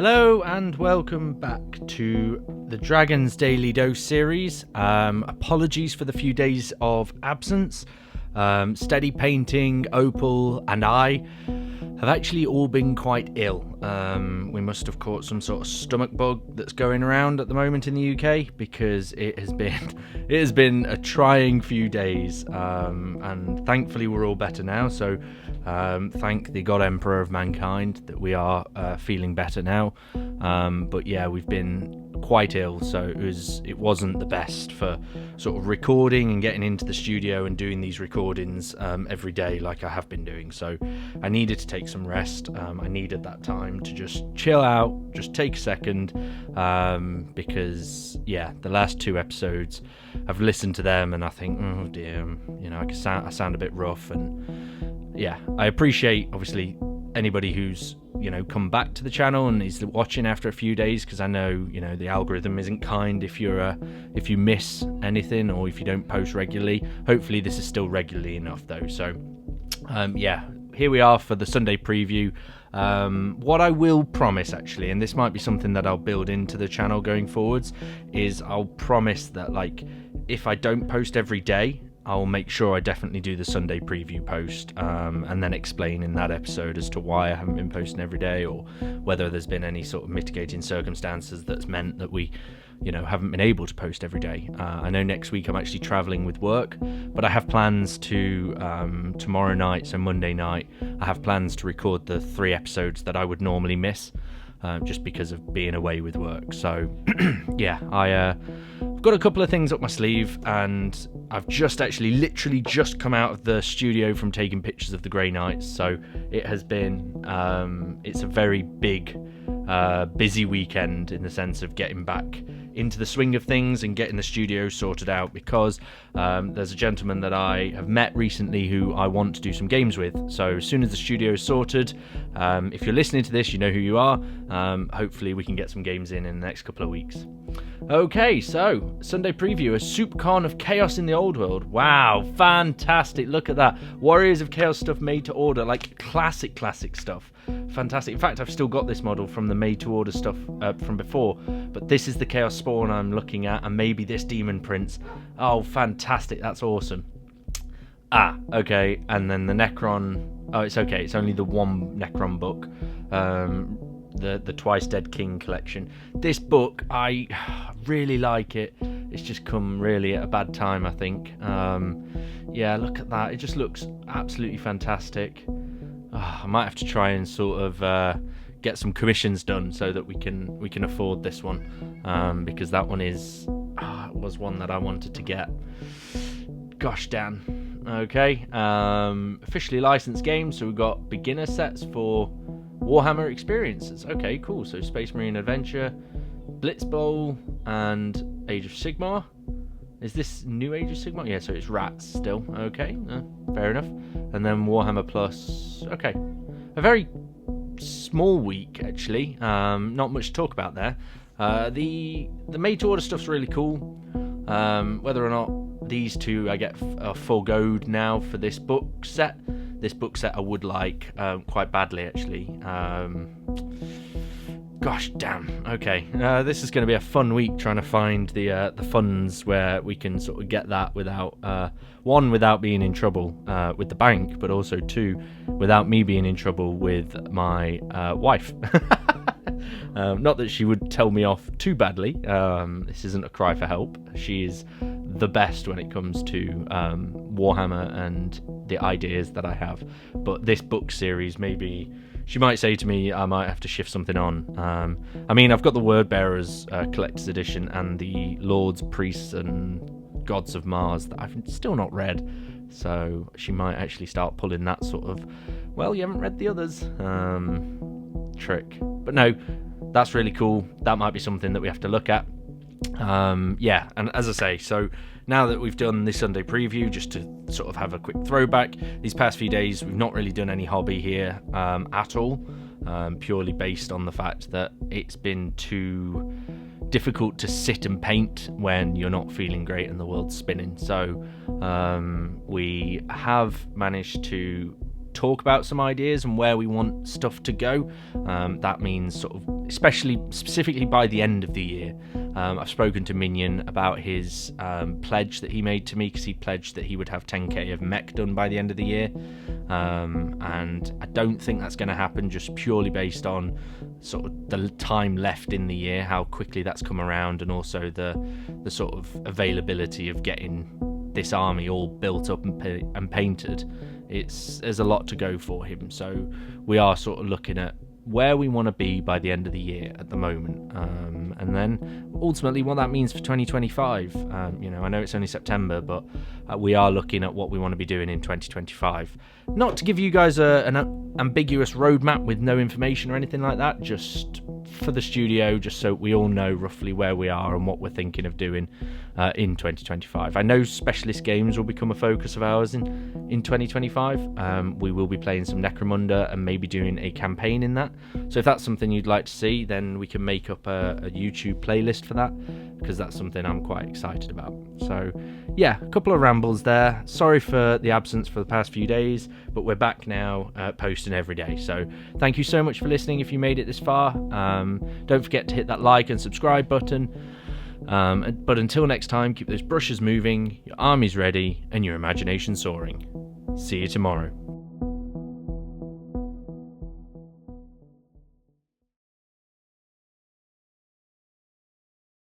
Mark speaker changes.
Speaker 1: Hello and welcome back to the Dragon's Daily Dose series. Apologies for the few days of absence. Steady Painting, Opal and I have actually all been quite ill. We must have caught some sort of stomach bug that's going around at the moment in the UK, because it has been a trying few days, and thankfully we're all better now. So thank the God Emperor of mankind that we are feeling better now. But yeah, we've been quite ill, so it wasn't the best for sort of recording and getting into the studio and doing these recordings every day like I have been doing. So I needed to take some rest. I needed that time to just chill out, just take a second, because yeah, the last two episodes I've listened to them and I think, oh dear, I sound a bit rough. And yeah, I appreciate obviously anybody who's come back to the channel and is watching after a few days, because I know the algorithm isn't kind if you miss anything or if you don't post regularly. Hopefully this is still regularly enough though. So yeah, here we are for the Sunday preview. What I will promise, actually, and this might be something that I'll build into the channel going forwards, is I'll promise that if I don't post every day, I'll make sure I definitely do the Sunday preview post, and then explain in that episode as to why I haven't been posting every day, or whether there's been any sort of mitigating circumstances that's meant that we haven't been able to post every day. I know next week I'm actually traveling with work, but I have plans to tomorrow night, so Monday night, I have plans to record the 3 episodes that I would normally miss, just because of being away with work. So yeah, I've got a couple of things up my sleeve, and I've literally just come out of the studio from taking pictures of the Grey Knights. So it has been it's a very big busy weekend in the sense of getting back into the swing of things and getting the studio sorted out, because there's a gentleman that I have met recently who I want to do some games with. So as soon as the studio is sorted, if you're listening to this, you know who you are. Hopefully we can get some games in the next couple of weeks. Okay, so Sunday preview, a soup con of chaos in the old world. Wow, fantastic. Look at that. Warriors of Chaos stuff made to order, like classic stuff. Fantastic. In fact, I've still got this model from the made to order stuff from before, but this is the Chaos Spawn I'm looking at, and maybe this Demon Prince. Oh, fantastic. That's awesome. Okay, and then the Necron. Oh, it's okay. It's only the one Necron book. The Twice Dead King collection. This book, I really like it. It's just come really at a bad time, I think. Yeah, look at that. It just looks absolutely fantastic. I might have to try and sort of get some commissions done so that we can afford this one, because that one was one that I wanted to get. Gosh damn. Okay, officially licensed games. So we've got beginner sets for Warhammer experiences. Okay, cool. So Space Marine Adventure, Blitz Bowl, and Age of Sigmar. Is this New Age of Sigmar? Yeah, so it's rats still. Okay, fair enough. And then Warhammer Plus. Okay, a very small week actually. Not much to talk about there. The made to order stuff's really cool. Whether or not these two I get foregoed now for this book set. This book set I would like quite badly actually. Gosh damn. Okay, this is going to be a fun week trying to find the funds where we can sort of get that without without being in trouble with the bank, but also 2, without me being in trouble with my wife. Not that she would tell me off too badly. This isn't a cry for help. She is the best when it comes to Warhammer and the ideas that I have. But this book series, maybe she might say to me I might have to shift something on. I mean, I've got the Word Bearers Collector's Edition and the Lords, Priests and Gods of Mars that I've still not read. So she might actually start pulling that sort of, well, you haven't read the others trick. But no, that's really cool. That might be something that we have to look at. Yeah, and as I say, so now that we've done this Sunday preview, just to sort of have a quick throwback, these past few days we've not really done any hobby here at all, purely based on the fact that it's been too difficult to sit and paint when you're not feeling great and the world's spinning. So we have managed to talk about some ideas and where we want stuff to go. That means sort of especially specifically by the end of the year. I've spoken to Minion about his pledge that he made to me, because he pledged that he would have 10k of mech done by the end of the year, and I don't think that's going to happen, just purely based on sort of the time left in the year, how quickly that's come around, and also the sort of availability of getting this army all built up and painted. There's a lot to go for him, so we are sort of looking at where we want to be by the end of the year at the moment, and then ultimately what that means for 2025. I know it's only September, but we are looking at what we want to be doing in 2025. Not to give you guys an ambiguous roadmap with no information or anything like that, just for the studio, just so we all know roughly where we are and what we're thinking of doing in 2025. I know specialist games will become a focus of ours in 2025. We will be playing some Necromunda and maybe doing a campaign in that. So if that's something you'd like to see, then we can make up a YouTube playlist for that, because that's something I'm quite excited about. So yeah, a couple of rambles there. Sorry for the absence for the past few days, but we're back now, posting every day. So thank you so much for listening if you made it this far. Don't forget to hit that like and subscribe button. But until next time, keep those brushes moving, your armies ready, and your imagination soaring. See you tomorrow.